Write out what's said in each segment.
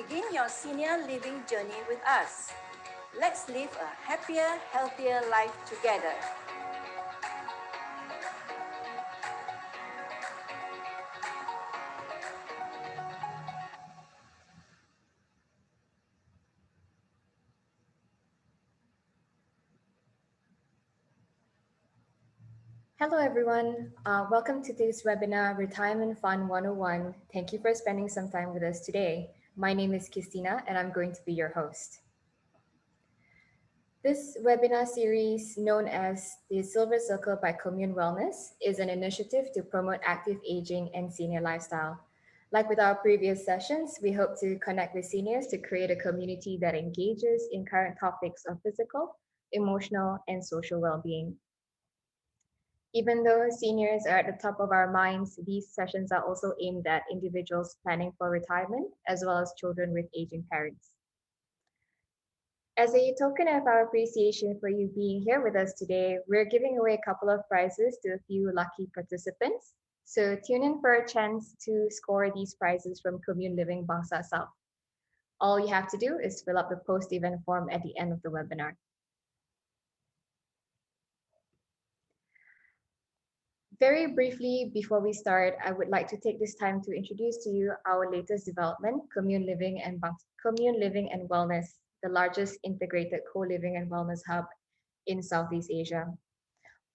Begin your senior living journey with us. Let's live a happier, healthier life together. Hello, everyone. Welcome to this webinar, Retirement Fund 101. Thank you for spending some time with us today. My name is Christina, and I'm going to be your host. This webinar series, known as the Silver Circle by Komune Wellness, is an initiative to promote active aging and senior lifestyle. Like with our previous sessions, we hope to connect with seniors to create a community that engages in current topics of physical, emotional, and social well-being. Even though seniors are at the top of our minds, these sessions are also aimed at individuals planning for retirement, as well as children with aging parents. As a token of our appreciation for you being here with us today, we're giving away a couple of prizes to a few lucky participants. So tune in for a chance to score these prizes from Commune Living Bangsa South. All you have to do is fill up the post-event form at the end of the webinar. Very briefly, before we start, I would like to take this time to introduce to you our latest development, Commune Living and Wellness, the largest integrated co-living and wellness hub in Southeast Asia.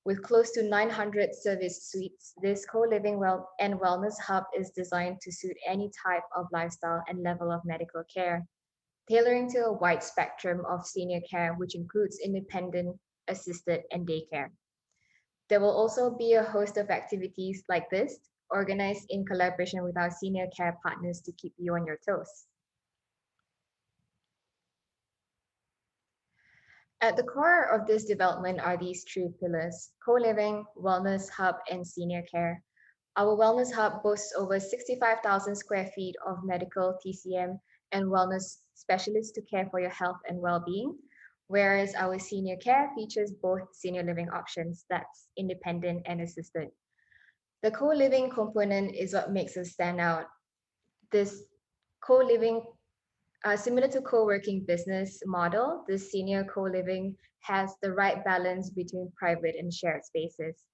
With close to 900 service suites, this co-living and wellness hub is designed to suit any type of lifestyle and level of medical care, tailoring to a wide spectrum of senior care, which includes independent, assisted, and daycare. There will also be a host of activities like this, organized in collaboration with our senior care partners to keep you on your toes. At the core of this development are these three pillars: co-living, wellness hub, and senior care. Our wellness hub boasts over 65,000 square feet of medical TCM and wellness specialists to care for your health and well-being, whereas our senior care features both senior living options, that's independent and assisted. The co-living component is what makes us stand out. This co-living, similar to co-working business model, this senior co-living has the right balance between private and shared spaces.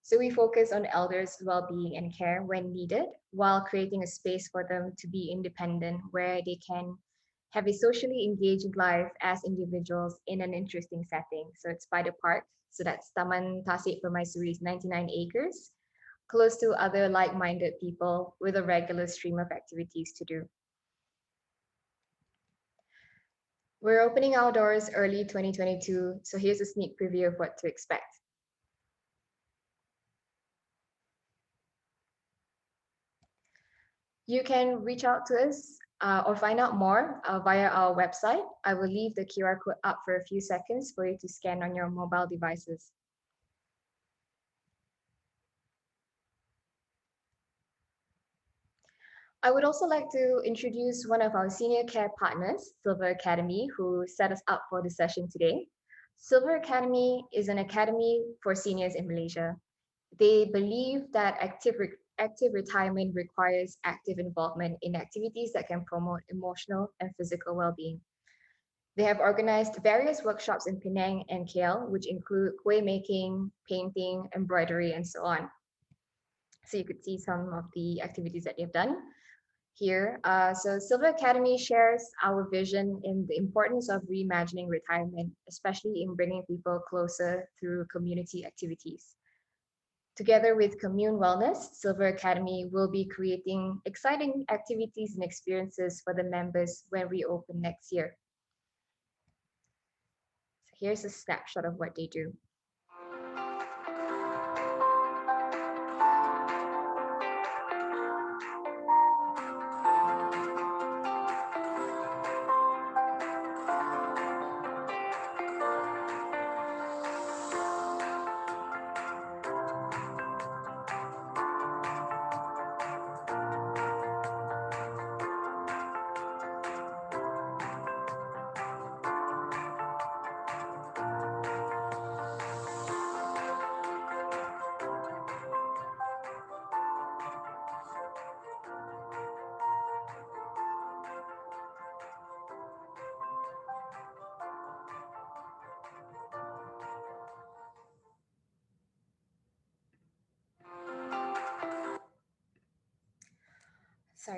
So we focus on elders' well-being and care when needed, while creating a space for them to be independent, where they can have a socially engaged life as individuals in an interesting setting. So it's by the park. So that's Taman Tasik Permaisuri, 99 acres, close to other like-minded people with a regular stream of activities to do. We're opening our doors early 2022, so here's a sneak preview of what to expect. You can reach out to us or find out more via our website. I will leave the QR code up for a few seconds for you to scan on your mobile devices. I would also like to introduce one of our senior care partners, Silver Academy, who set us up for the session today. Silver Academy is an academy for seniors in Malaysia. They believe that active retirement requires active involvement in activities that can promote emotional and physical well-being. They have organized various workshops in Penang and KL, which include kueh making, painting, embroidery, and so on. So you could see some of the activities that they've done here. So Silver Academy shares our vision in the importance of reimagining retirement, especially in bringing people closer through community activities. Together with Commune Wellness, Silver Academy will be creating exciting activities and experiences for the members when we open next year. So here's a snapshot of what they do.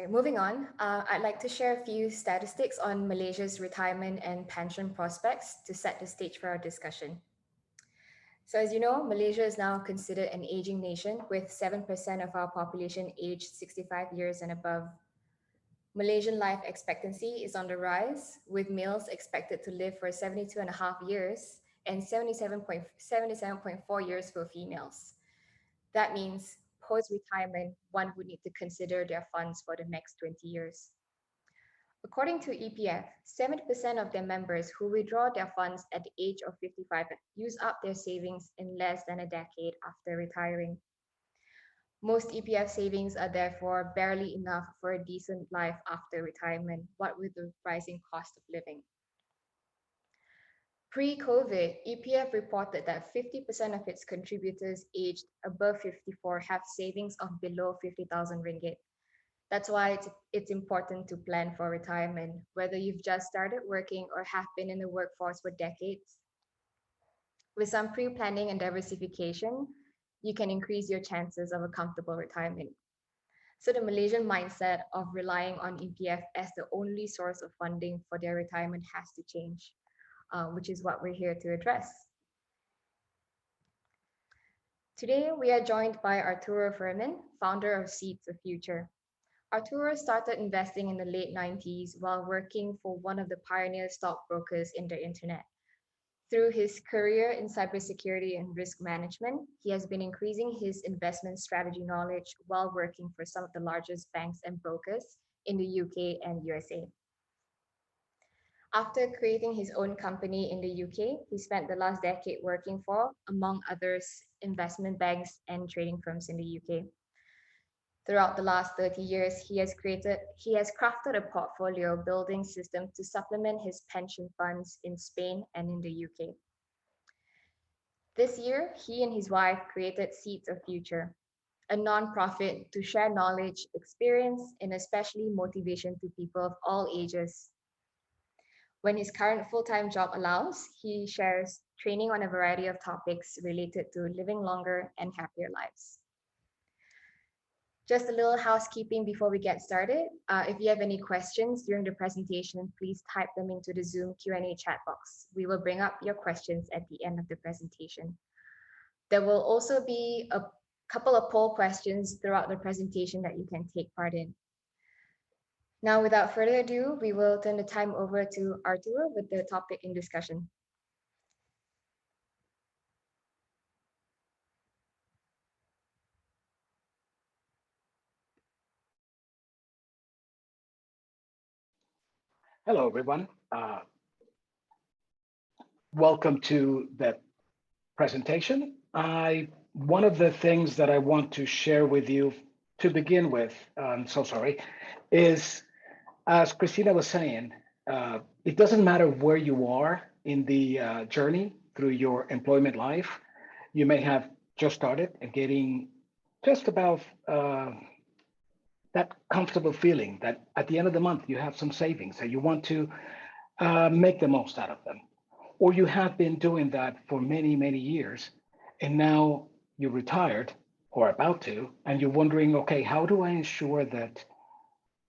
Moving on, I'd like to share a few statistics on Malaysia's retirement and pension prospects to set the stage for our discussion. So, as you know, Malaysia is now considered an aging nation with 7% of our population aged 65 years and above. Malaysian life expectancy is on the rise, with males expected to live for 72 and a half years and 77.4 years for females. That means post retirement, one would need to consider their funds for the next 20 years. According to EPF, 70% of their members who withdraw their funds at the age of 55 use up their savings in less than a decade after retiring. Most EPF savings are therefore barely enough for a decent life after retirement, what with the rising cost of living. Pre-COVID, EPF reported that 50% of its contributors aged above 54 have savings of below 50,000 ringgit. That's why it's important to plan for retirement, whether you've just started working or have been in the workforce for decades. With some pre-planning and diversification, you can increase your chances of a comfortable retirement. So the Malaysian mindset of relying on EPF as the only source of funding for their retirement has to change, which is what we're here to address. Today, we are joined by Arturo Furman, founder of Seeds of Future. Arturo started investing in the late 90s while working for one of the pioneer stockbrokers in the internet. Through his career in cybersecurity and risk management, he has been increasing his investment strategy knowledge while working for some of the largest banks and brokers in the UK and USA. After creating his own company in the UK, he spent the last decade working for, among others, investment banks and trading firms in the UK. Throughout the last 30 years, he has crafted a portfolio building system to supplement his pension funds in Spain and in the UK. This year, he and his wife created Seeds of Future, a non-profit to share knowledge, experience, and especially motivation to people of all ages. When his current full-time job allows, he shares training on a variety of topics related to living longer and happier lives. Just a little housekeeping before we get started. If you have any questions during the presentation, please type them into the Zoom Q&A chat box. We will bring up your questions at the end of the presentation. There will also be a couple of poll questions throughout the presentation that you can take part in. Now, without further ado, we will turn the time over to Arturo with the topic in discussion. Hello, everyone. Welcome to the presentation. One of the things that I want to share with you to begin with, is, as Christina was saying, it doesn't matter where you are in the journey through your employment life. You may have just started and getting just about that comfortable feeling that at the end of the month you have some savings and you want to make the most out of them. Or you have been doing that for many, many years, and now you're retired or about to, and you're wondering, okay, how do I ensure that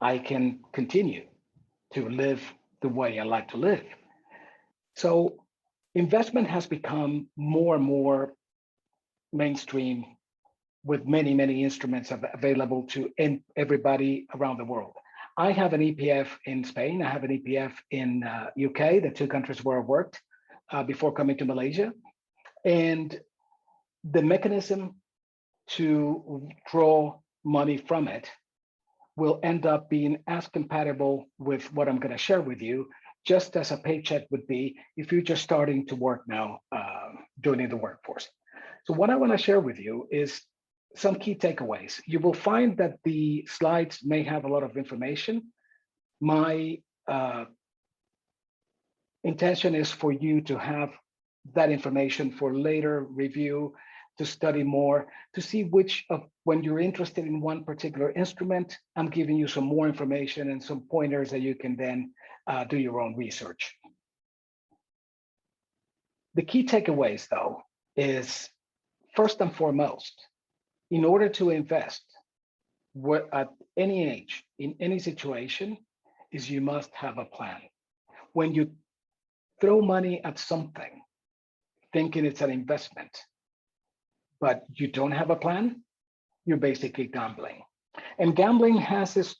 I can continue to live the way I like to live? So investment has become more and more mainstream with many, many instruments available to everybody around the world. I have an EPF in Spain. I have an EPF in UK, the two countries where I worked before coming to Malaysia. And the mechanism to draw money from it will end up being as compatible with what I'm going to share with you, just as a paycheck would be if you're just starting to work now, joining the workforce. So what I want to share with you is some key takeaways. You will find that the slides may have a lot of information. My intention is for you to have that information for later review, to study more, to see which of, when you're interested in one particular instrument, I'm giving you some more information and some pointers that you can then do your own research. The key takeaways, though, is first and foremost, in order to invest at any age, in any situation is you must have a plan. When you throw money at something thinking it's an investment, but you don't have a plan, you're basically gambling. And gambling has its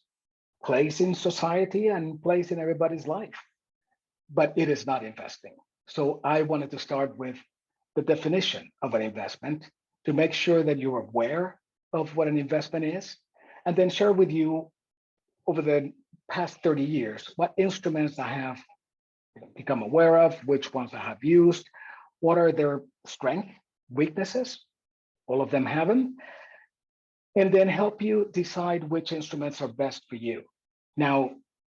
place in society and place in everybody's life, but it is not investing. So I wanted to start with the definition of an investment to make sure that you're aware of what an investment is, and then share with you over the past 30 years what instruments I have become aware of, which ones I have used, what are their strengths, weaknesses, all of them have them, and then help you decide which instruments are best for you. Now,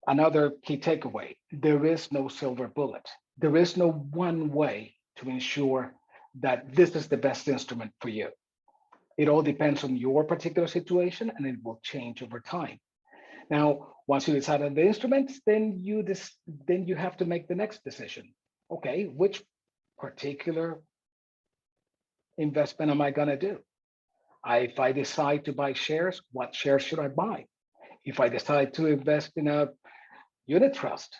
another key takeaway, there is no silver bullet. There is no one way to ensure that this is the best instrument for you. It all depends on your particular situation and it will change over time. Now, once you decide on the instruments, then you have to make the next decision. Okay, which particular investment am I going to do? If I decide to buy shares, what shares should I buy? If I decide to invest in a unit trust,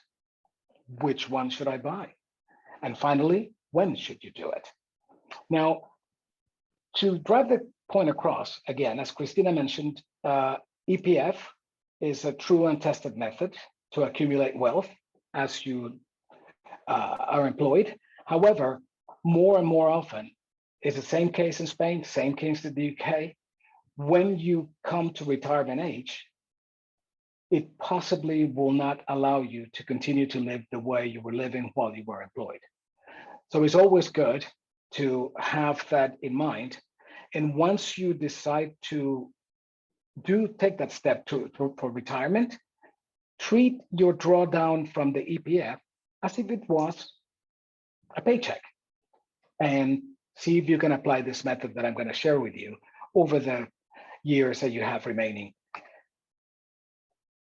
which one should I buy? And finally, when should you do it? Now, to drive the point across, again, as Christina mentioned, EPF is a true and tested method to accumulate wealth as you are employed. However, more and more often, it's the same case in Spain, same case in the UK. When you come to retirement age, it possibly will not allow you to continue to live the way you were living while you were employed. So it's always good to have that in mind. And once you decide to take that step for retirement, treat your drawdown from the EPF as if it was a paycheck, and see if you can apply this method that I'm going to share with you over the years that you have remaining.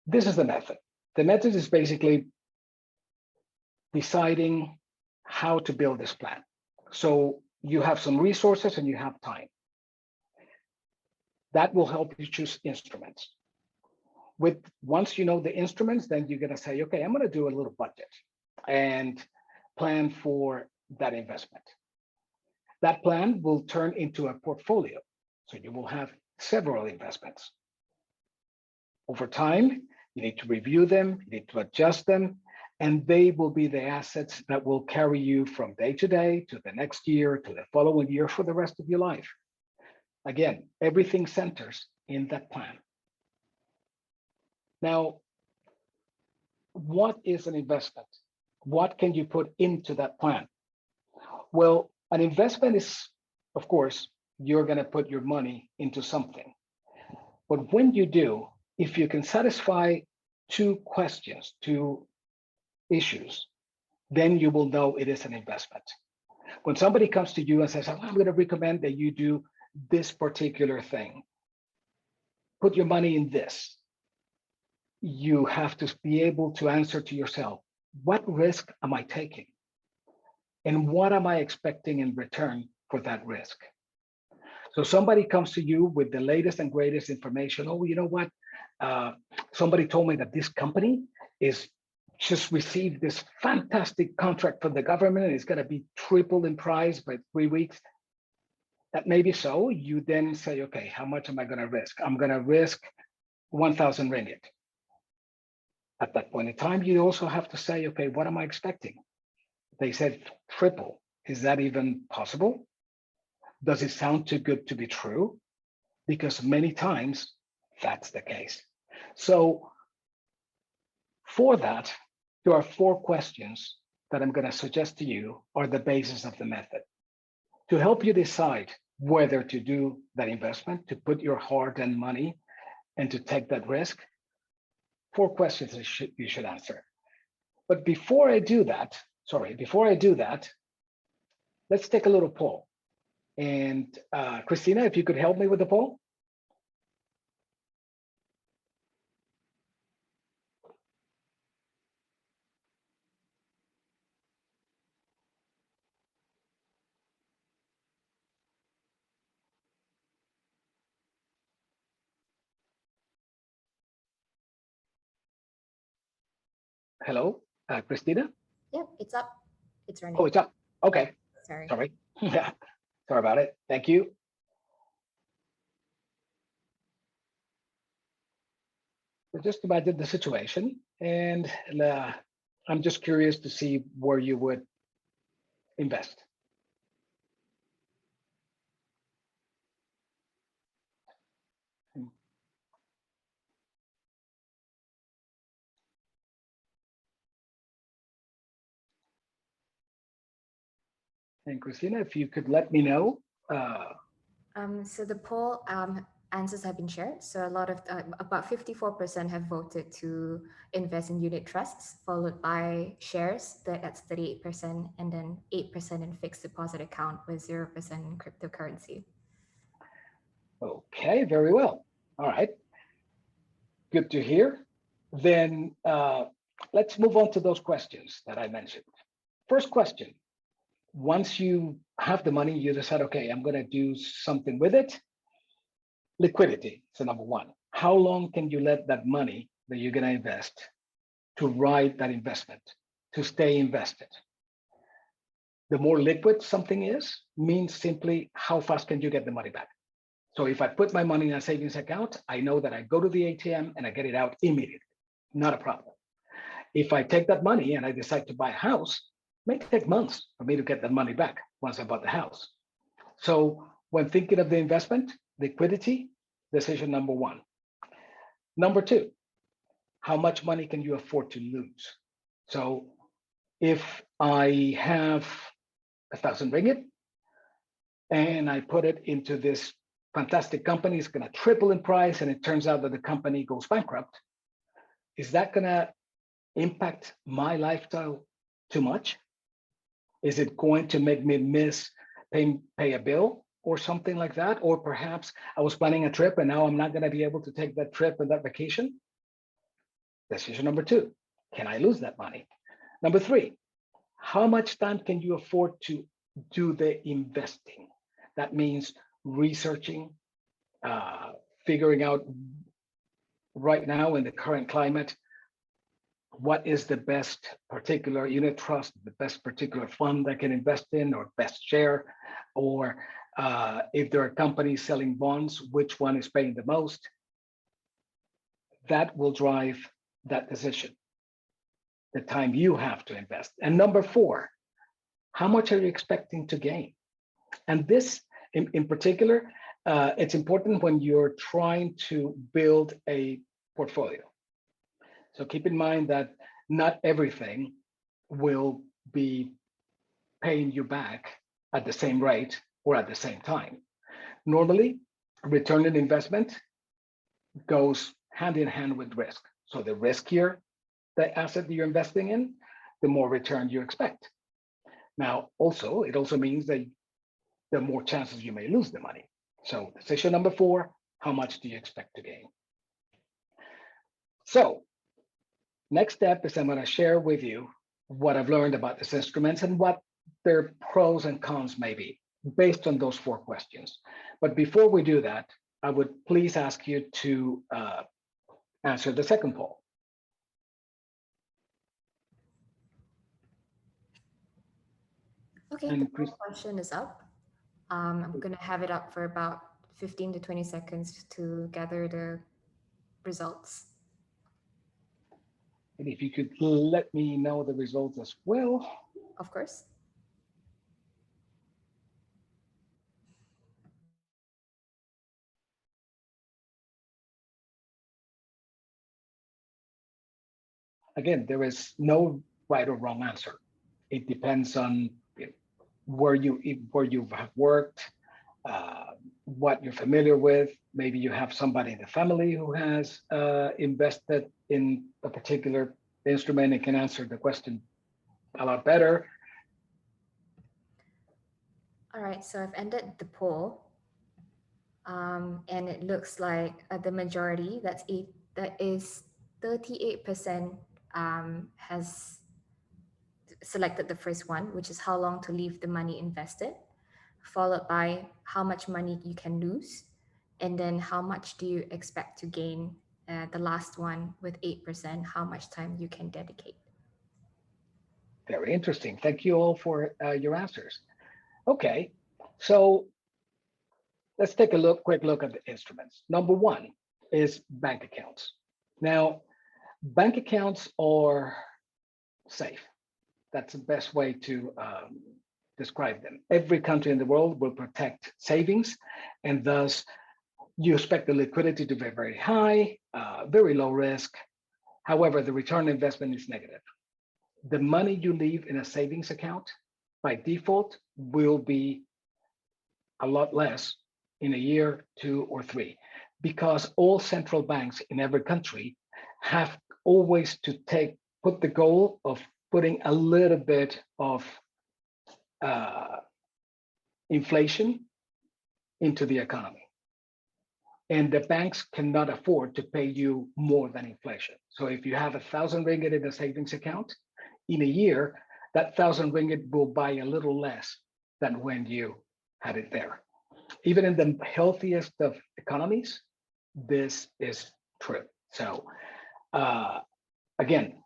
This is the method. The method is basically deciding how to build this plan. So you have some resources and you have time. That will help you choose instruments. Once you know the instruments, then you're going to say, okay, I'm going to do a little budget and plan for that investment. That plan will turn into a portfolio. So you will have several investments. Over time, you need to review them, you need to adjust them, and they will be the assets that will carry you from day to day to the next year to the following year for the rest of your life. Again, everything centers in that plan. Now, what is an investment? What can you put into that plan? Well, an investment is, of course, you're going to put your money into something. But when you do, if you can satisfy two questions, two issues, then you will know it is an investment. When somebody comes to you and says, oh, I'm going to recommend that you do this particular thing, put your money in this, you have to be able to answer to yourself, what risk am I taking? And what am I expecting in return for that risk? So somebody comes to you with the latest and greatest information. Oh, you know what? Somebody told me that this company is just received this fantastic contract from the government and it's going to be triple in price by 3 weeks. That may be so. You then say, okay, how much am I going to risk? I'm going to risk 1,000 ringgit. At that point in time, you also have to say, okay, what am I expecting? They said triple. Is that even possible? Does it sound too good to be true? Because many times that's the case. So for that, there are 4 questions that I'm going to suggest to you are the basis of the method to help you decide whether to do that investment, to put your hard-earned money and to take that risk. 4 questions you should answer. But before I do that, let's take a little poll. And Christina, if you could help me with the poll. Hello, Christina? Yep, it's up. It's Oh, running. it's up. Okay, Sorry. sorry. Yeah, sorry about it. Thank you. So just imagine the situation, and I'm just curious to see where you would invest. And Christina, if you could let me know. Uh, So the poll answers have been shared. So a lot of about 54% have voted to invest in unit trusts, followed by shares. That's 38%, and then 8% in fixed deposit account with 0% in cryptocurrency. okay, very well. All right, good to hear. Then let's move on to those questions that I mentioned. First question, once you have the money, you decide, okay, I'm going to do something with it. Liquidity is the number one. How long can you let that money that you're going to invest to ride that investment, to stay invested? The more liquid something is, means simply how fast can you get the money back? So if I put my money in a savings account, I know that I go to the ATM and I get it out immediately. Not a problem. If I take that money and I decide to buy a house, it may take months for me to get that money back once I bought the house. So when thinking of the investment, liquidity, decision number one. Number two, how much money can you afford to lose? So if I have 1,000 ringgit and I put it into this fantastic company, it's going to triple in price, and it turns out that the company goes bankrupt, is that going to impact my lifestyle too much? Is it going to make me miss pay a bill or something like that? Or perhaps I was planning a trip and now I'm not going to be able to take that trip and that vacation? Decision number two, can I lose that money? Number three, how much time can you afford to do the investing? That means researching, figuring out right now in the current climate, what is the best particular unit trust, the best particular fund I can invest in, or best share, or if there are companies selling bonds, which one is paying the most? That will drive that decision, the time you have to invest. And number four, how much are you expecting to gain? And this in particular, it's important when you're trying to build a portfolio. So keep in mind that not everything will be paying you back at the same rate or at the same time. Normally, return on investment goes hand in hand with risk. So the riskier the asset that you're investing in, the more return you expect. Now, also, it also means that the more chances you may lose the money. So decision number four, how much do you expect to gain? So next step is I'm going to share with you what I've learned about these instruments and what their pros and cons may be based on those four questions. But before we do that, I would please ask you to answer the second poll. Okay, the first question is up. I'm going to have it up for about 15 to 20 seconds to gather the results. And if you could let me know the results as well. Of course. Again, there is no right or wrong answer. It depends on where you have worked, what you're familiar with. Maybe you have somebody in the family who has invested in a particular instrument and can answer the question a lot better. All right, so I've ended the poll, and it looks like the majority, that is 38%, has selected the first one, which is how long to leave the money invested, followed by how much money you can lose, and then how much do you expect to gain, the last one with 8%, how much time you can dedicate. Very interesting. Thank you all for your answers. Okay, so let's take a quick look at the instruments. Number one is bank accounts. Now, bank accounts are safe. That's the best way to describe them. Every country in the world will protect savings, and thus you expect the liquidity to be very high, very low risk. However, the return on investment is negative. The money you leave in a savings account by default will be a lot less in a year, 2 or 3, because all central banks in every country have always to put the goal of putting a little bit of inflation into the economy. And the banks cannot afford to pay you more than inflation. So if you have 1,000 ringgit in a savings account, in a year, that 1,000 ringgit will buy a little less than when you had it there. Even in the healthiest of economies, this is true. So again,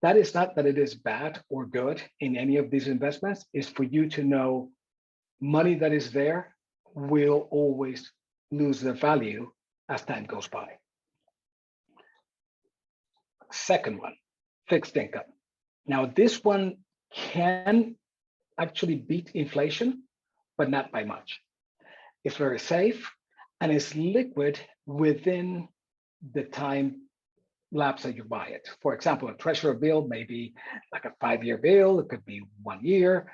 that is not that it is bad or good in any of these investments, is for you to know money that is there will always lose their value as time goes by. Second one, fixed income. Now, this one can actually beat inflation, but not by much. It's very safe and it's liquid within the time lapse that you buy it. For example, a treasury bill may be like a 5-year bill, it could be 1 year.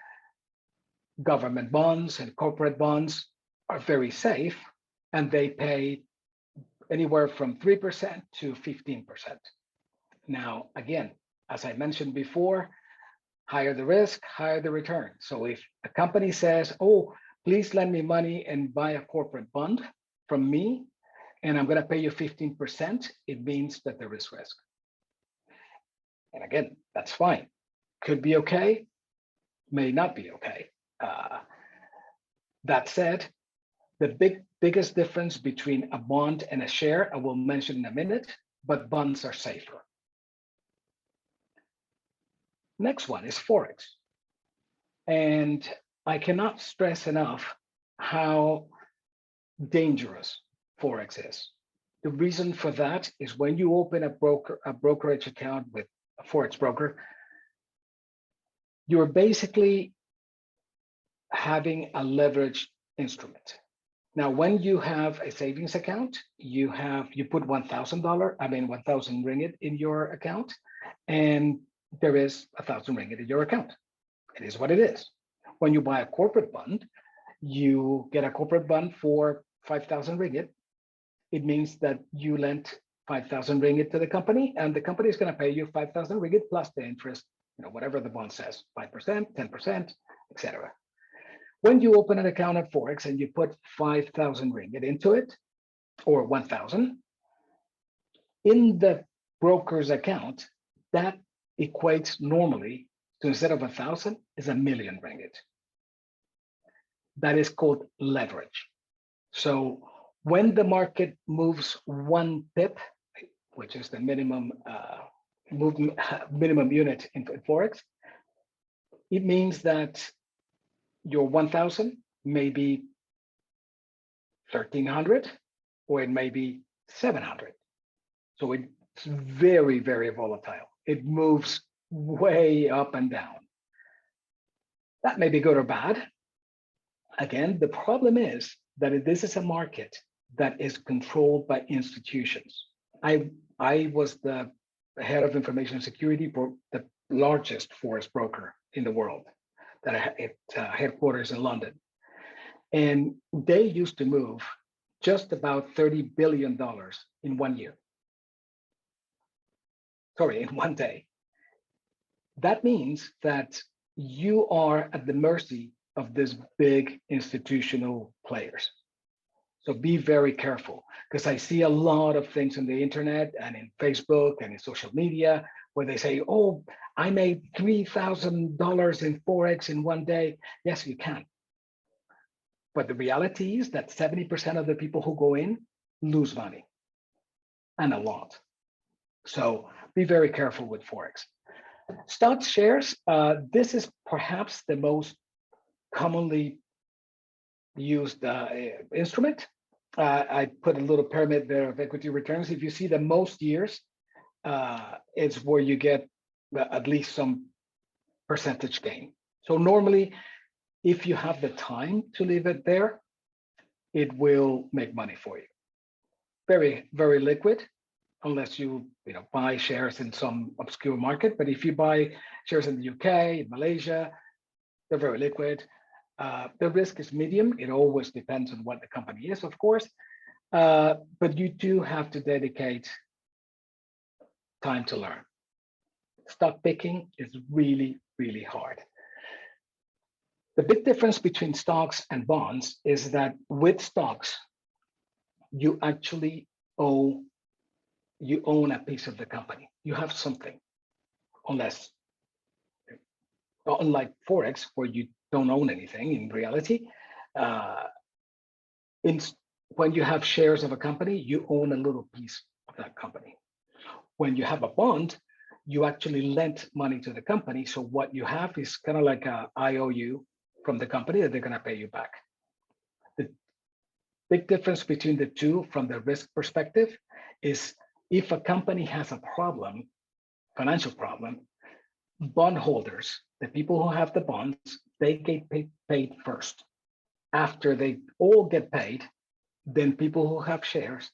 Government bonds and corporate bonds are very safe and they pay anywhere from 3% to 15%. Now, again, as I mentioned before, higher the risk, higher the return. So if a company says, oh, please lend me money and buy a corporate bond from me, and I'm going to pay you 15%, it means that there is risk. And again, that's fine. Could be okay, may not be okay. That said, the biggest difference between a bond and a share, I will mention in a minute, but bonds are safer. Next one is Forex. And I cannot stress enough how dangerous Forex is. The reason for that is when you open a brokerage account with a Forex broker, you're basically having a leveraged instrument. Now, when you have a savings account, you put $1,000 ringgit in your account, and there is 1,000 ringgit in your account. It is what it is. When you buy a corporate bond, you get a corporate bond for 5,000 ringgit. It means that you lent 5,000 ringgit to the company, and the company is going to pay you 5,000 ringgit plus the interest, whatever the bond says, 5%, 10%, etc. When you open an account at Forex and you put 5,000 ringgit into it, or 1,000, in the broker's account, that equates normally to, instead of 1,000, is 1,000,000 ringgit. That is called leverage. So when the market moves 1 pip, which is the minimum unit in Forex, it means that your 1,000 may be 1,300, or it may be 700. So it's very, very volatile. It moves way up and down. That may be good or bad. Again, the problem is that this is a market that is controlled by institutions. I was the head of information security for the largest Forex broker in the world, that had headquarters in London. And they used to move just about $30 billion in 1 year. Sorry, in 1 day. That means that you are at the mercy of these big institutional players. So be very careful, because I see a lot of things on the internet and in Facebook and in social media where they say, oh, I made $3,000 in Forex in 1 day. Yes, you can. But the reality is that 70% of the people who go in lose money, and a lot. So be very careful with Forex. Stock shares, this is perhaps the most commonly used instrument. I put a little pyramid there of equity returns. If you see the most years, it's where you get at least some percentage gain. So normally, if you have the time to leave it there, it will make money for you. Very, very liquid, unless you buy shares in some obscure market. But if you buy shares in the UK, in Malaysia, they're very liquid. The risk is medium. It always depends on what the company is, of course. But you do have to dedicate time to learn. Stock picking is really, really hard. The big difference between stocks and bonds is that with stocks, you actually own a piece of the company. You have something, unless, unlike Forex, where you don't own anything in reality. When you have shares of a company, you own a little piece of that company. When you have a bond, you actually lent money to the company. So what you have is kind of like a IOU from the company that they're going to pay you back. The big difference between the two from the risk perspective is if a company has a problem, financial problem, bondholders, the people who have the bonds, they get paid first. After they all get paid, then people who have shares,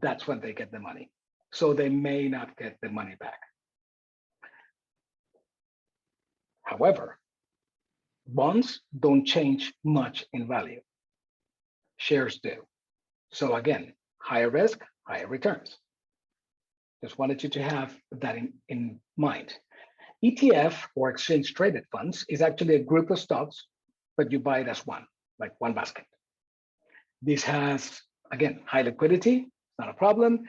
that's when they get the money. So they may not get the money back. However, bonds don't change much in value. Shares do. So again, higher risk, higher returns. Just wanted you to have that in mind. ETF, or exchange traded funds, is actually a group of stocks, but you buy it as one, like one basket. This has, again, high liquidity, not a problem.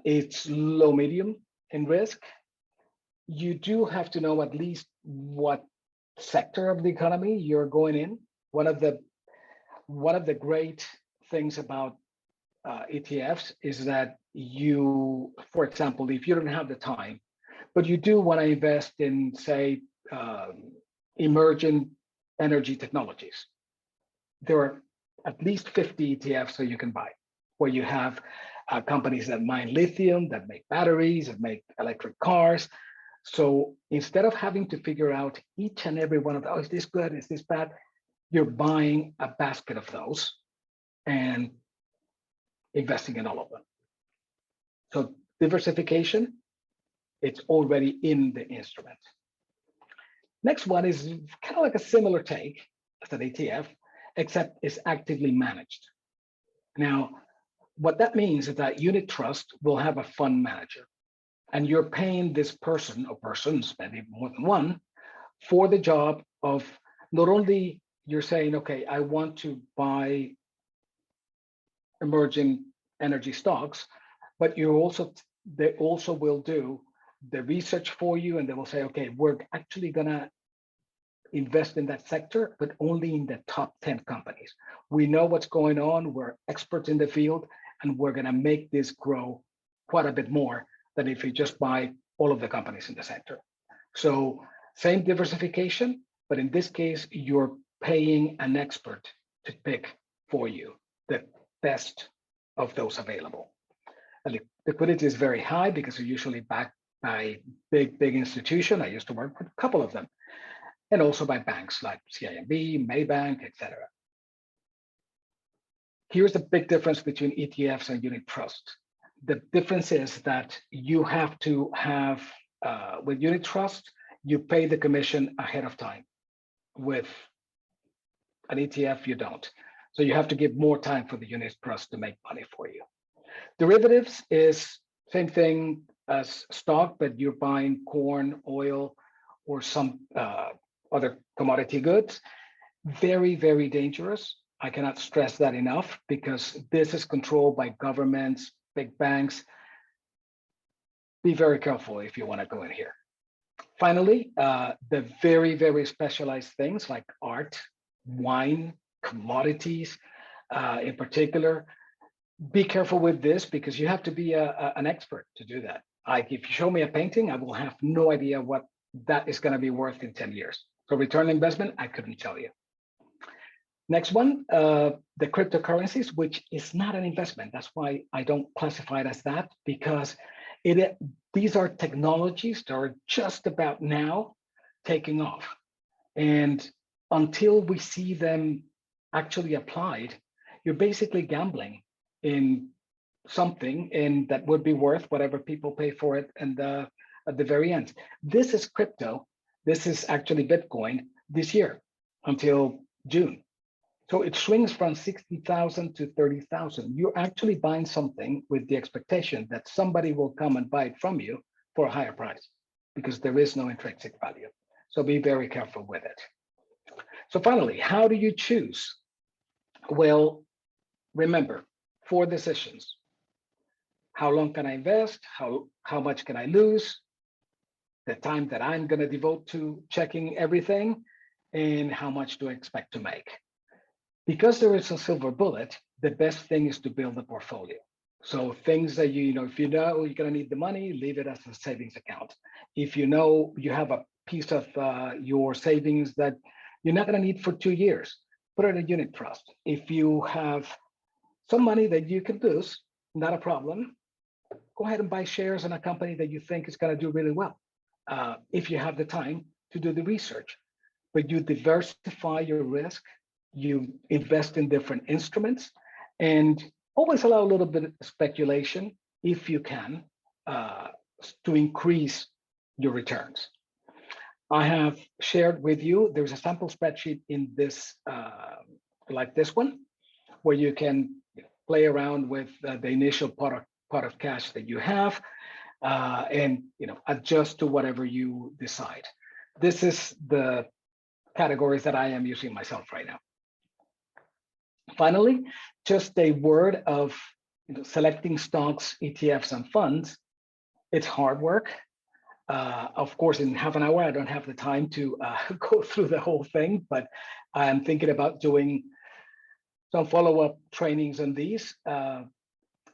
It's low medium in risk. You do have to know at least what sector of the economy you're going in. One of the great things about ETFs is that you, for example, if you don't have the time, but you do want to invest in, say, emerging energy technologies, there are at least 50 ETFs that you can buy, where you have companies that mine lithium, that make batteries, that make electric cars. So instead of having to figure out each and every one of those, is this good, is this bad? You're buying a basket of those and investing in all of them. So diversification, it's already in the instrument. Next one is kind of like a similar take as an ETF, except it's actively managed. Now, what that means is that unit trust will have a fund manager, and you're paying this person or persons, maybe more than one, for the job of not only you're saying, okay, I want to buy emerging energy stocks, but they also will do the research for you, and they will say, okay, we're actually gonna invest in that sector, but only in the top 10 companies. We know what's going on, we're experts in the field, and we're gonna make this grow quite a bit more than if you just buy all of the companies in the sector. So same diversification, but in this case, you're paying an expert to pick for you the best of those available. And liquidity is very high because you're usually backed by big institution. I used to work with a couple of them, and also by banks like CIMB, Maybank, etc. Here's the big difference between ETFs and unit trust. The difference is that you have to have, with unit trust, you pay the commission ahead of time. With an ETF, you don't. So you have to give more time for the unit trust to make money for you. Derivatives is same thing as stock, but you're buying corn, oil, or some other commodity goods. Very, very dangerous. I cannot stress that enough, because this is controlled by governments, big banks. Be very careful if you want to go in here. Finally, the very, very specialized things like art, wine, commodities in particular. Be careful with this, because you have to be an expert to do that. Like if you show me a painting, I will have no idea what that is going to be worth in 10 years. So return on investment, I couldn't tell you. Next one, the cryptocurrencies, which is not an investment. That's why I don't classify it as that, because these are technologies that are just about now taking off. And until we see them actually applied, you're basically gambling in something, and that would be worth whatever people pay for it. And at the very end, this is crypto. This is actually Bitcoin this year until June. So it swings from 60,000 to 30,000. You're actually buying something with the expectation that somebody will come and buy it from you for a higher price, because there is no intrinsic value. So be very careful with it. So finally, how do you choose? Well, remember, 4 decisions. How long can I invest? How much can I lose? The time that I'm going to devote to checking everything, and how much do I expect to make? Because there is a silver bullet, the best thing is to build a portfolio. So things that if you know you're going to need the money, leave it as a savings account. If you know you have a piece of your savings that you're not going to need for 2 years, put it in a unit trust. If you have some money that you can lose, not a problem. Go ahead and buy shares in a company that you think is going to do really well. If you have the time to do the research, but you diversify your risk, you invest in different instruments, and always allow a little bit of speculation if you can, to increase your returns. I have shared with you, there's a sample spreadsheet in this, like this one, where you can play around with the initial pot of cash that you have, and adjust to whatever you decide. This is the categories that I am using myself right now. Finally, just a word of selecting stocks, ETFs, and funds. It's hard work. Of course, in half an hour, I don't have the time to go through the whole thing, but I'm thinking about doing some follow-up trainings on these.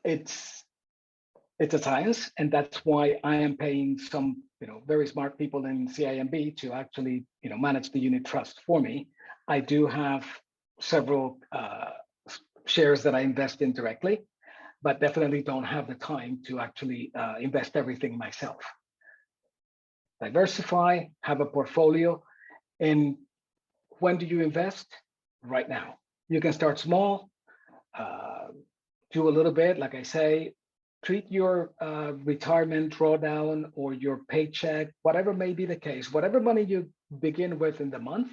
It's a science, and that's why I am paying some very smart people in CIMB to actually manage the unit trust for me. I do have several shares that I invest in directly, but definitely don't have the time to actually invest everything myself. Diversify, have a portfolio, and when do you invest? Right now. You can start small, do a little bit, like I say, treat your retirement drawdown or your paycheck, whatever may be the case, whatever money you begin with in the month,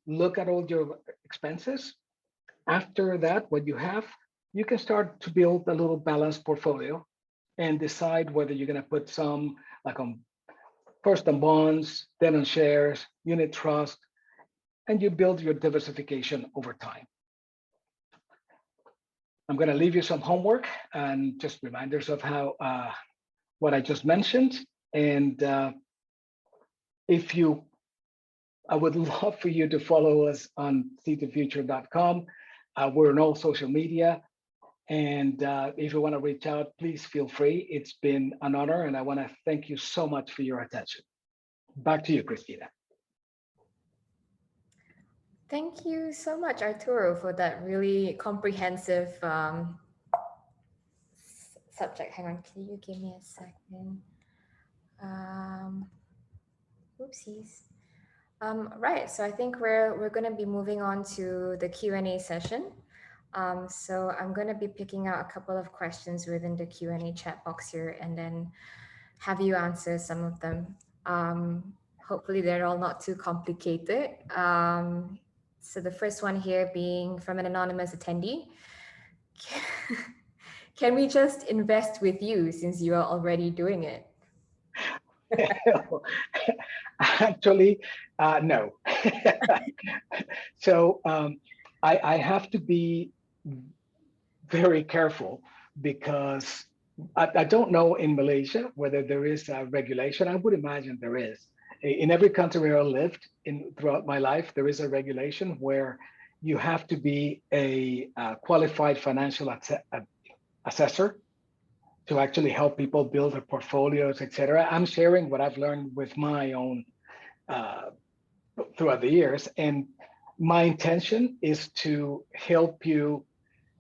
look at all your expenses. After that, what you have, you can start to build a little balanced portfolio and decide whether you're going to put some first on bonds, then on shares, unit trust, and you build your diversification over time. I'm going to leave you some homework and just reminders of how what I just mentioned. And I would love for you to follow us on seedtofuture.com. We're on all social media. And if you want to reach out, please feel free. It's been an honor, and I want to thank you so much for your attention. Back to you, Christina. Thank you so much, Arturo, for that really comprehensive subject. Hang on, can you give me a second? Oopsies. Right, so I think we're going to be moving on to the Q&A session. So I'm going to be picking out a couple of questions within the Q&A chat box here, and then have you answer some of them. Hopefully they're all not too complicated. So the first one here being from an anonymous attendee. Can we just invest with you since you are already doing it? Actually, no. So I have to be very careful because I don't know in Malaysia whether there is a regulation. I would imagine there is. In every country where I lived throughout my life, there is a regulation where you have to be a qualified financial assessor to actually help people build their portfolios, etc. I'm sharing what I've learned with my own uh, throughout the years, and my intention is to help you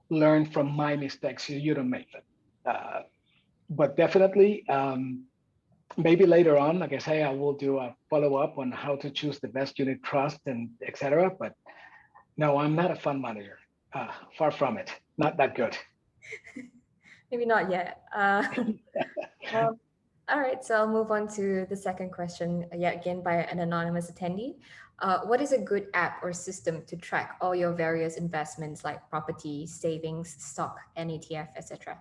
learn from my mistakes so you don't make them. But definitely, maybe later on, like I say, I will do a follow up on how to choose the best unit trust and etc. But no, I'm not a fund manager. Far from it. Not that good. Maybe not yet. Um, all right, so I'll move on to the second question, yet again by an anonymous attendee. What is a good app or system to track all your various investments like property, savings, stock, and ETF, etc.?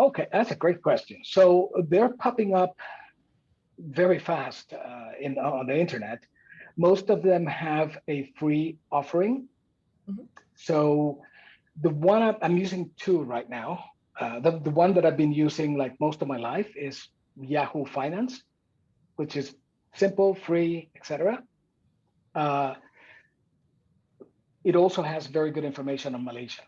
Okay, that's a great question. So they're popping up very fast on the internet. Most of them have a free offering. Mhm. So the one I'm using two right now. The one that I've been using like most of my life is Yahoo Finance, which is simple, free, etc. Uh, it also has very good information on Malaysia.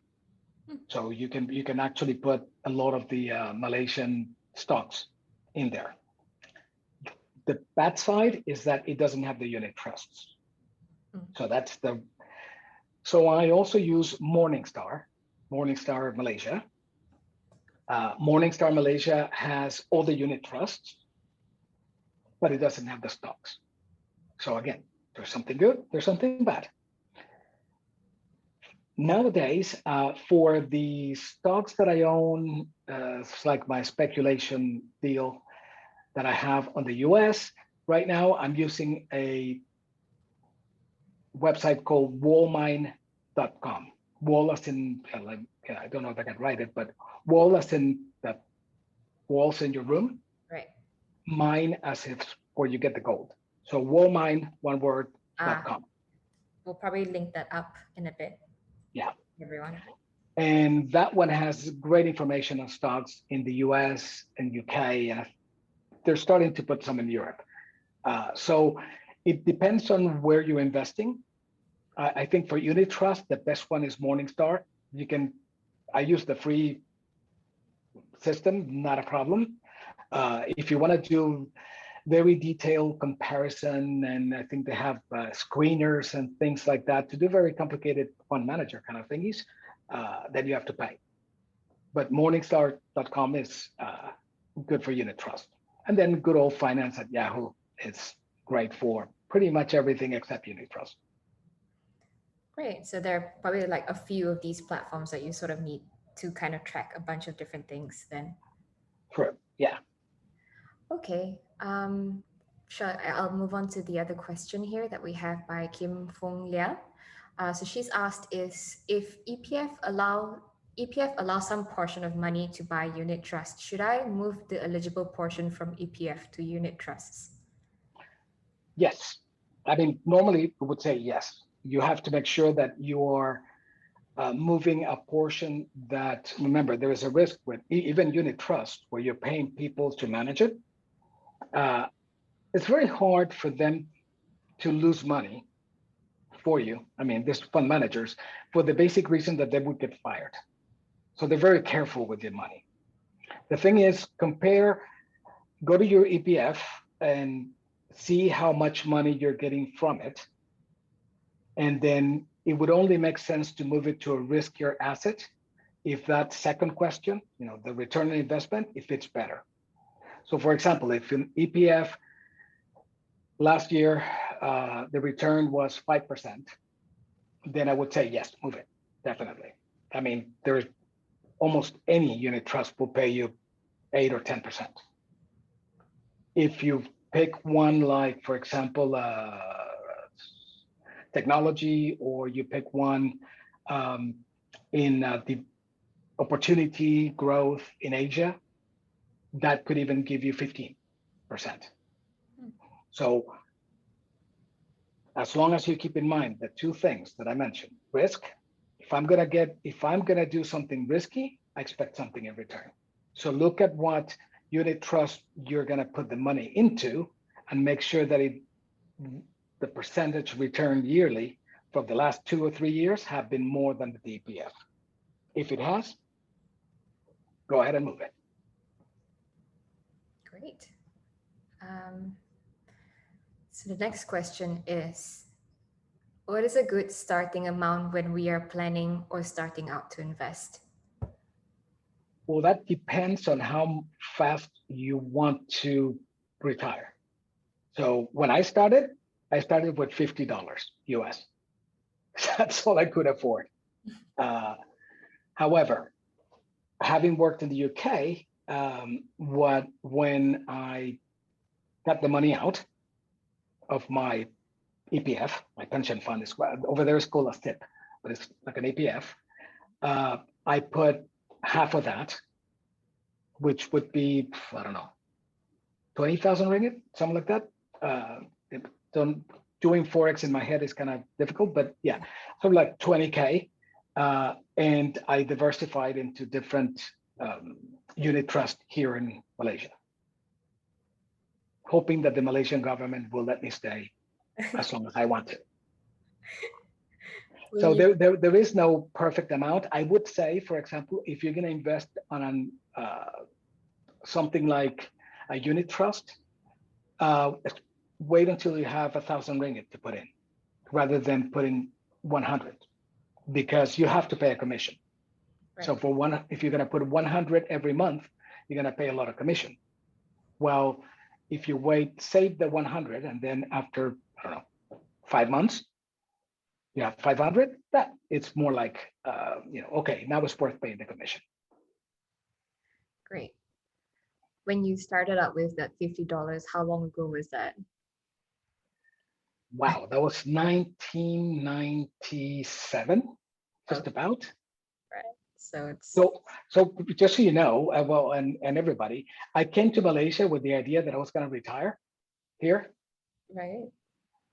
So you can actually put a lot of the Malaysian stocks in there. The bad side is that it doesn't have the unit trusts. So that's the. So I also use Morningstar, Morningstar Malaysia. Morningstar Malaysia has all the unit trusts, but it doesn't have the stocks. So again, there's something good, there's something bad. Nowadays, for the stocks that I own, it's like my speculation deal that I have on the US. Right now, I'm using a website called wallmine.com. Wall as in, like, I don't know if I can write it, but wall as in the walls in your room. Right. Mine as if where you get the gold. So wallmine, one word, .com. We'll probably link that up in a bit. Yeah. Everyone. And that one has great information on stocks in the US and UK, and they're starting to put some in Europe. So it depends on where you're investing. I think for unit trust, the best one is Morningstar. I use the free system, not a problem. If you want to do very detailed comparison, and I think they have screeners and things like that to do very complicated fund manager kind of thingies, then you have to pay. But Morningstar.com is good for unit trust. And then good old finance at Yahoo is great for pretty much everything except unit trust. Great. So there are probably like a few of these platforms that you sort of need to kind of track a bunch of different things then. Correct. Yeah. Okay. I'll move on to the other question here that we have by Kim Fong Lia. So she's asked if EPF allow some portion of money to buy unit trust, should I move the eligible portion from EPF to unit trusts? Yes. I mean, normally we would say yes. You have to make sure that you're moving a portion that, remember, there is a risk with even unit trust where you're paying people to manage it. It's very hard for them to lose money for you. I mean, these fund managers, for the basic reason that they would get fired. So they're very careful with their money. The thing is, go to your EPF and see how much money you're getting from it. And then it would only make sense to move it to a riskier asset if that second question, the return on investment, if it's better. So for example, if an EPF last year, the return was 5%, then I would say, yes, move it, definitely. I mean, there's almost any unit trust will pay you 8 or 10%. If you pick one like, for example, technology, or you pick one in the opportunity growth in Asia, that could even give you 15%. So as long as you keep in mind the two things that I mentioned, risk, if I'm gonna do something risky, I expect something in return. So look at what unit trust you're gonna put the money into and make sure that the percentage return yearly from the last 2 or 3 years have been more than the DPF. If it has, go ahead and move it. Great. Um, so the next question is, what is a good starting amount when we are planning or starting out to invest? Well, that depends on how fast you want to retire. So when I started with $50 US. That's all I could afford. Uh, However, having worked in the UK, when I got the money out of my EPF, my pension fund is over there is called a SIP, but it's like an EPF. I put half of that, which would be, I don't know, 20,000 ringgit, something like that. Don't, doing Forex in my head is kind of difficult, but yeah, something like 20K. And I diversified into different unit trust here in Malaysia, hoping that the Malaysian government will let me stay as long as I want to. So there is no perfect amount. I would say, for example, if you're going to invest on something like a unit trust, wait until you have 1,000 ringgit to put in, rather than putting 100, because you have to pay a commission. Right. So for one, if you're going to put 100 every month, you're going to pay a lot of commission. Well, if you save the 100, and then after, I don't know, 5 months, you have 500, that it's more like, okay, now it's worth paying the commission. Great. When you started out with that $50, how long ago was that? Wow, that was 1997, just about. Right. So it's so just so you know, well, and everybody, I came to Malaysia with the idea that I was going to retire here. Right.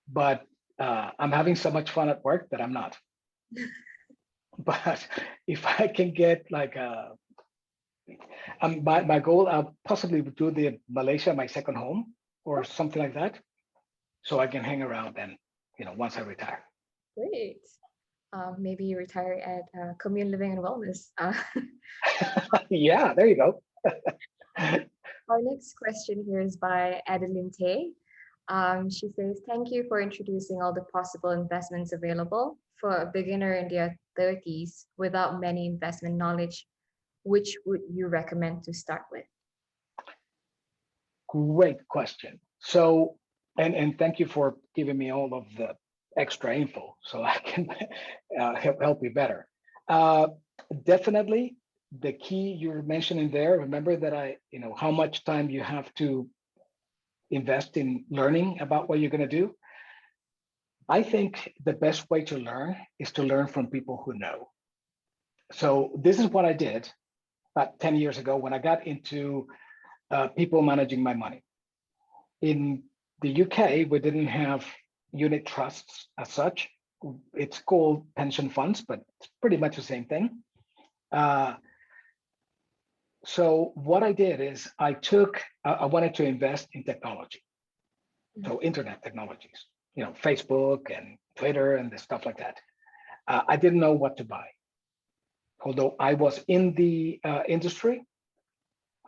But I'm having so much fun at work that I'm not. But if I can get like my goal, I'll possibly do the Malaysia my second home or something like that, so I can hang around then, once I retire. Great. Maybe you retire at Komune Living and Wellness. Yeah, there you go. Our next question here is by Adeline Tay. She says, thank you for introducing all the possible investments available for a beginner in their 30s without many investment knowledge. Which would you recommend to start with? Great question. So, and thank you for giving me all of the extra info so I can help you better. Definitely the key you're mentioning there, remember that how much time you have to invest in learning about what you're going to do. I think the best way to learn is to learn from people who know. So this is what I did about 10 years ago when I got into people managing my money. In the UK, we didn't have unit trusts as such. It's called pension funds, but it's pretty much the same thing. So what I did is I wanted to invest in technology. So internet technologies, Facebook and Twitter and the stuff like that. I didn't know what to buy. Although I was in the industry,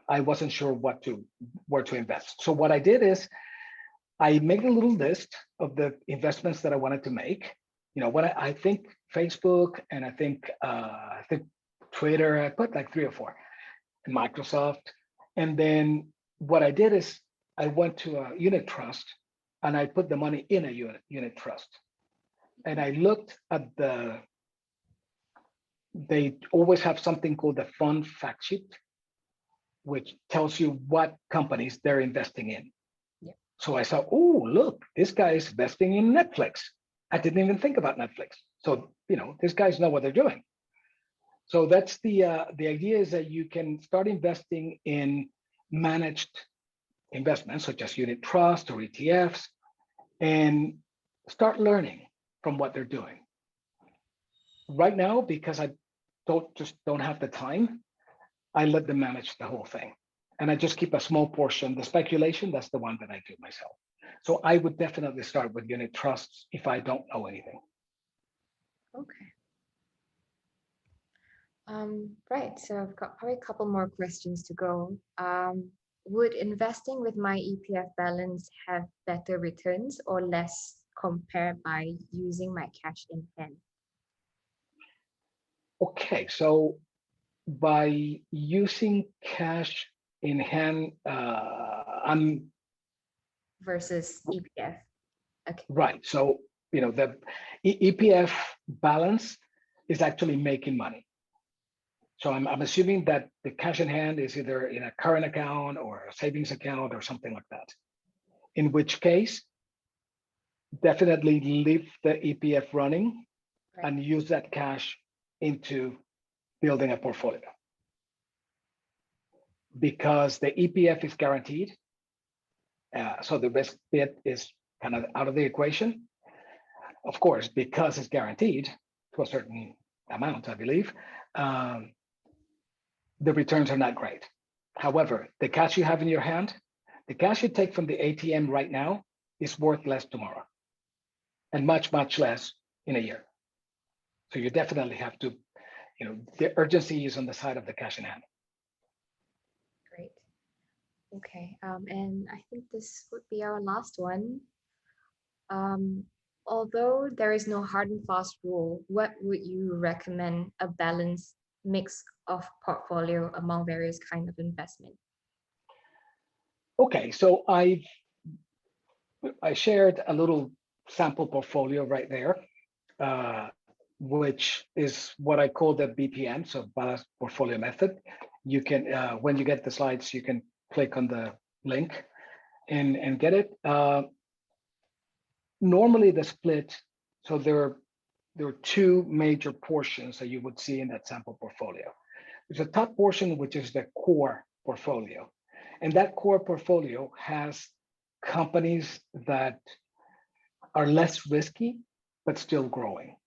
I wasn't sure where to invest. So what I did is I made a little list of the investments that I wanted to make. When I think Facebook and I think Twitter, I put like 3 or 4, and Microsoft. And then what I did is I went to a unit trust and I put the money in a unit trust. And I looked at they always have something called the fund fact sheet, which tells you what companies they're investing in. Yeah. So I saw, oh, look, this guy is investing in Netflix. I didn't even think about Netflix. So, these guys know what they're doing. So that's the idea, is that you can start investing in managed investments such as unit trust or ETFs and start learning from what they're doing. Right now, because I don't have the time, I let them manage the whole thing. And I just keep a small portion. The speculation, that's the one that I do myself. So I would definitely start with unit trusts if I don't know anything. Okay. Right, so I've got probably a couple more questions to go. would investing with my EPF balance have better returns or less compared by using my cash in hand? Okay, so by using cash in hand, I'm Versus EPF. Okay. right. So, the EPF balance is actually making money. So I'm assuming that the cash in hand is either in a current account or a savings account or something like that. In which case, definitely leave the EPF running Right. and use that cash into building a portfolio. Because the EPF is guaranteed, so the risk bit is kind of out of the equation. Of course, because it's guaranteed to a certain amount, I believe, the returns are not great. However, the cash you have in your hand, the cash you take from the ATM right now is worth less tomorrow and much, much less in a year. So you definitely have to, the urgency is on the side of the cash in hand. Great. Okay. And I think this would be our last one. Although there is no hard and fast rule, what would you recommend a balanced mix of portfolio among various kind of investment? Okay, so I shared a little sample portfolio right there, which is what I call the BPM, so balanced portfolio method. You can, when you get the slides, you can click on the link and get it. Normally the split, so there are two major portions that you would see in that sample portfolio. There's a top portion, which is the core portfolio. And that core portfolio has companies that are less risky, but still growing.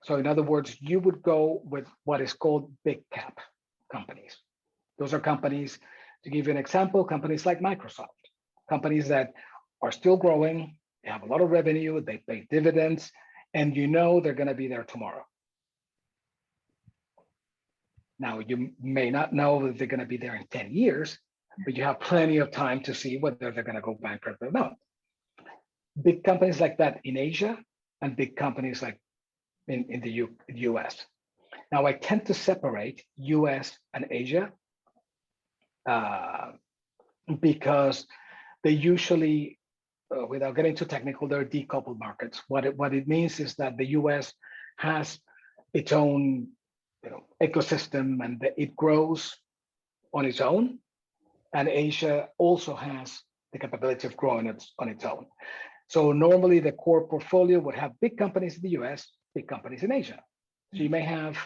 So in other words, you would go with what is called big cap companies. Those are companies, to give you an example, companies like Microsoft, companies that are still growing, they have a lot of revenue, they pay dividends, and they're going to be there tomorrow. Now, you may not know that they're going to be there in 10 years, but you have plenty of time to see whether they're going to go bankrupt or not. Big companies like that in Asia and big companies like in the US. Now, I tend to separate US and Asia because they usually, without getting too technical, they're decoupled markets. What it means is that the US has its own ecosystem and it grows on its own, and Asia also has the capability of growing on its own. So normally the core portfolio would have big companies in the US, big companies in Asia. So you may have,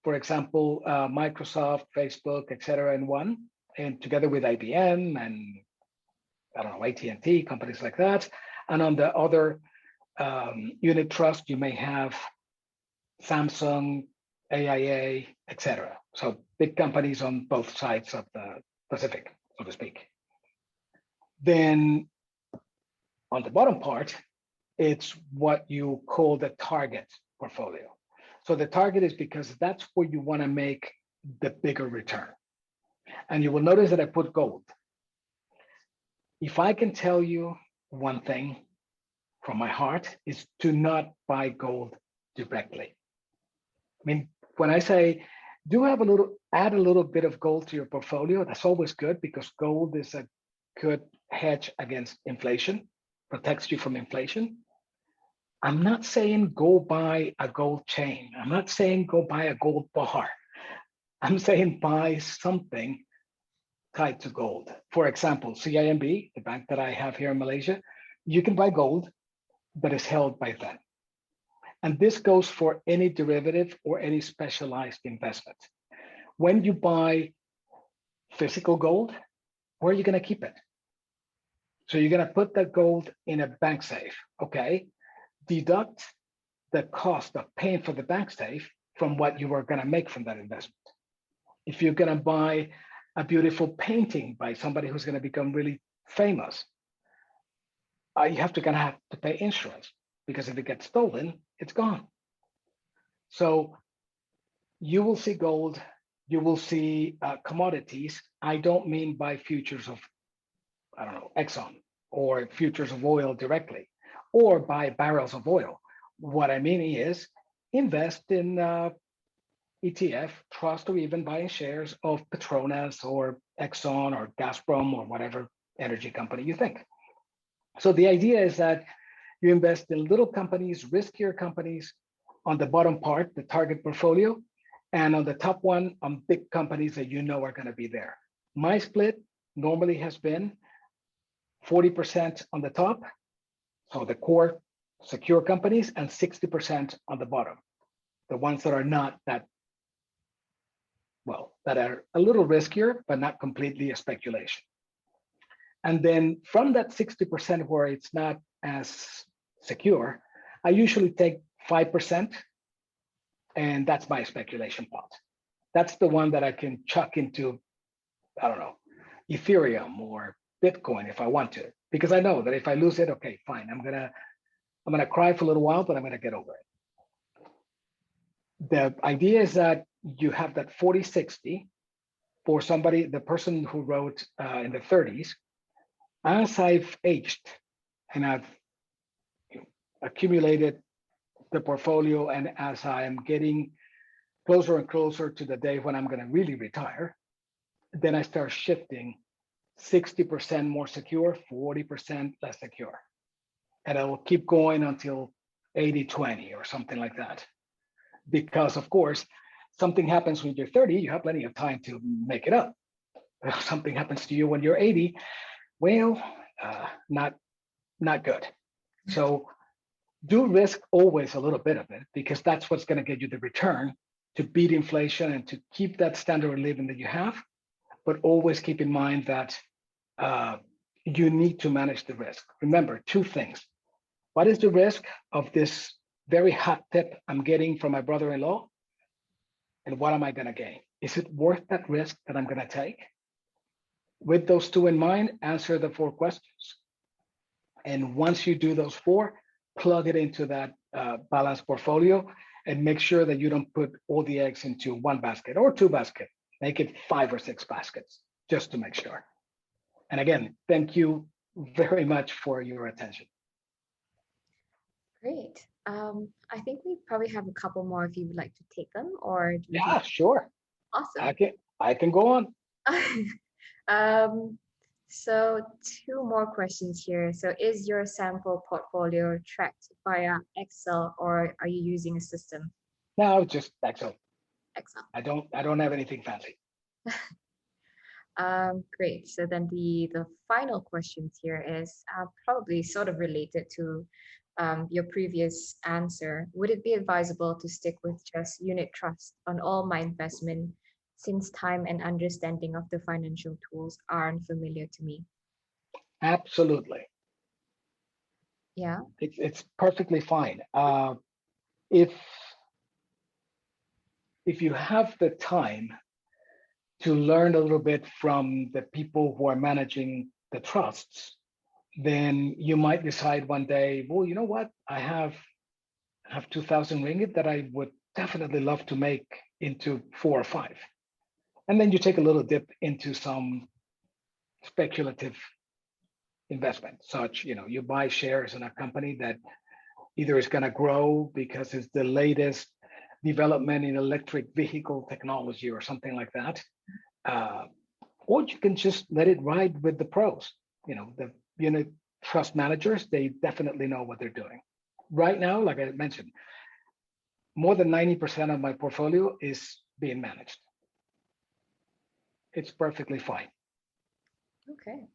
for example, Microsoft, Facebook, et cetera, in one, and together with IBM and I don't know, AT&T, companies like that. And on the other unit trust, you may have Samsung, AIA, et cetera. So big companies on both sides of the Pacific, so to speak. Then on the bottom part, it's what you call the target portfolio. So the target is because that's where you want to make the bigger return. And you will notice that I put gold. If I can tell you one thing from my heart, is to not buy gold directly. I mean, when I say add a little bit of gold to your portfolio, that's always good because gold is a good hedge against inflation, protects you from inflation. I'm not saying go buy a gold chain. I'm not saying go buy a gold bar. I'm saying buy something tied to gold. For example, CIMB, the bank that I have here in Malaysia, you can buy gold, but it's held by them. And this goes for any derivative or any specialized investment. When you buy physical gold, where are you going to keep it? So you're going to put that gold in a bank safe, okay? Deduct the cost of paying for the bank safe from what you are going to make from that investment. If you're going to buy a beautiful painting by somebody who's going to become really famous, you have to pay insurance because if it gets stolen, it's gone. So you will see gold you will see commodities. I don't mean buy futures of, I don't know, Exxon or futures of oil directly, or buy barrels of oil. What I mean is invest in ETF, trust, or even buying shares of Petronas or Exxon or Gazprom or whatever energy company you think. So the idea is that you invest in little companies, riskier companies on the bottom part, the target portfolio, and on the top one, on big companies that you know are going to be there. My split normally has been 40% on the top, so the core secure companies, and 60% on the bottom, the ones that are not that, well, that are a little riskier, but not completely a speculation. And then from that 60% where it's not as secure, I usually take 5%, and that's my speculation pot. That's the one that I can chuck into, I don't know, Ethereum or Bitcoin if I want to, because I know that if I lose it, okay, fine, I'm gonna cry for a little while, but I'm gonna get over it. The idea is that you have that 40-60 for somebody, the person who wrote in the 30s. As I've aged and I've accumulated the portfolio, and as I am getting closer and closer to the day when I'm going to really retire, then I start shifting 60% more secure, 40% less secure. And I will keep going until 80-20 or something like that. Because of course, something happens when you're 30, you have plenty of time to make it up. If something happens to you when you're 80, well, not good. So do risk always a little bit of it, because that's what's going to get you the return to beat inflation and to keep that standard of living that you have. But always keep in mind that you need to manage the risk. Remember two things. What is the risk of this very hot tip I'm getting from my brother-in-law? And what am I going to gain? Is it worth that risk that I'm going to take? With those two in mind, answer the 4 questions. And once you do those 4, plug it into that balanced portfolio, and make sure that you don't put all the eggs into one basket or 2 baskets. Make it 5 or 6 baskets, just to make sure. And again, thank you very much for your attention. Great. I think we probably have a couple more if you would like to take them, or do you Yeah, sure. Awesome. I can go on. So 2 more questions here. So is your sample portfolio tracked via Excel, or are you using a system? No, just Excel. Excel. I don't have anything fancy. Great. So then the final questions here is probably sort of related to your previous answer. Would it be advisable to stick with just unit trust on all my investment, since time and understanding of the financial tools aren't familiar to me? Absolutely. Yeah. It's perfectly fine. If you have the time to learn a little bit from the people who are managing the trusts, then you might decide one day, well, you know what? I have 2,000 ringgit that I would definitely love to make into 4 or 5. And then you take a little dip into some speculative investment, such, you buy shares in a company that either is going to grow because it's the latest development in electric vehicle technology or something like that. Or you can just let it ride with the pros. The unit trust managers, they definitely know what they're doing. Right now, like I mentioned, more than 90% of my portfolio is being managed. It's perfectly fine. Okay.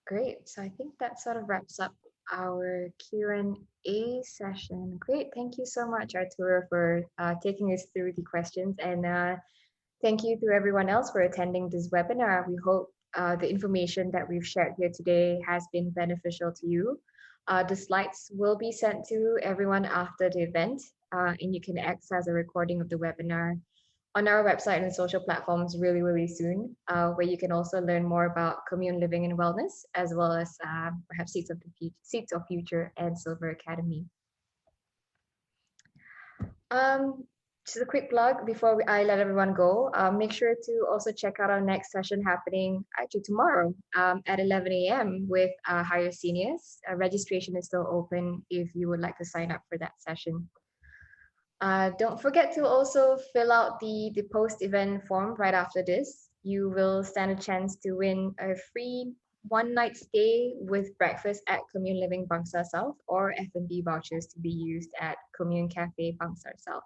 Great. So I think that sort of wraps up our Q&A session. Great. Thank you so much, Arturo, for taking us through the questions. And thank you to everyone else for attending this webinar. We hope the information that we've shared here today has been beneficial to you. The slides will be sent to everyone after the event, and you can access a recording of the webinar on our website and social platforms really, really soon, where you can also learn more about commune living and wellness, as well as perhaps Seeds of Future and Silver Academy. Just a quick plug before I let everyone go. Make sure to also check out our next session happening actually tomorrow at 11 a.m. with higher seniors. Registration is still open if you would like to sign up for that session. Don't forget to also fill out the post-event form right after this. You will stand a chance to win a free one-night stay with breakfast at Commune Living Bangsar South or F&B vouchers to be used at Commune Cafe Bangsar South.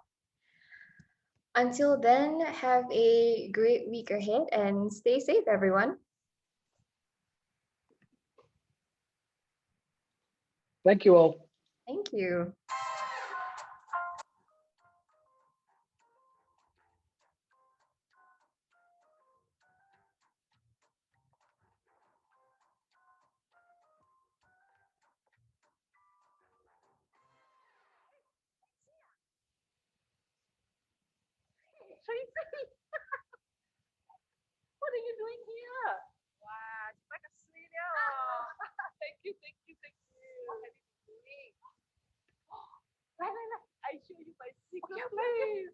Until then, have a great week ahead and stay safe, everyone. Thank you all. Thank you. Tracy, what are you doing here? Wow, it's like a sweet. Thank you, thank you, thank you. What have you been doing? I show you my secret place.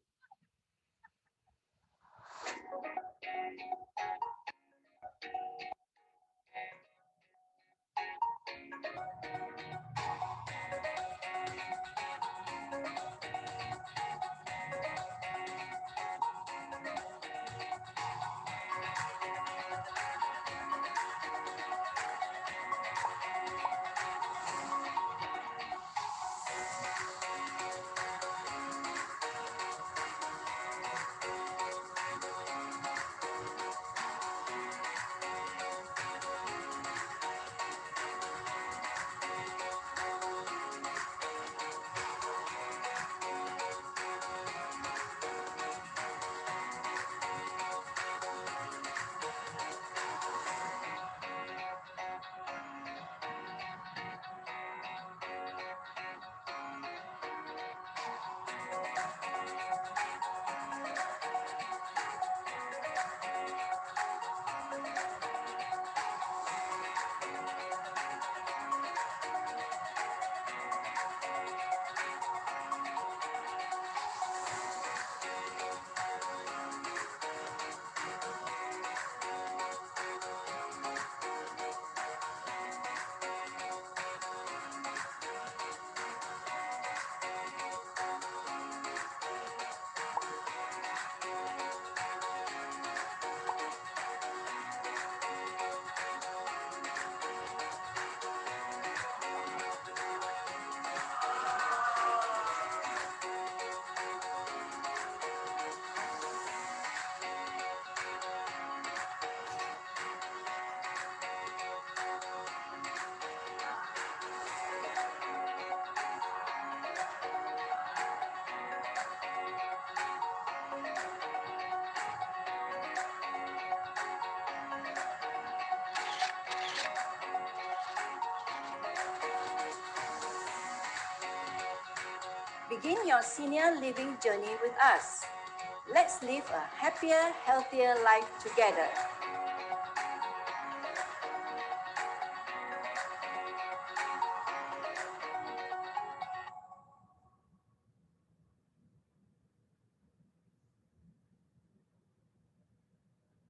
Begin your senior living journey with us. Let's live a happier, healthier life together.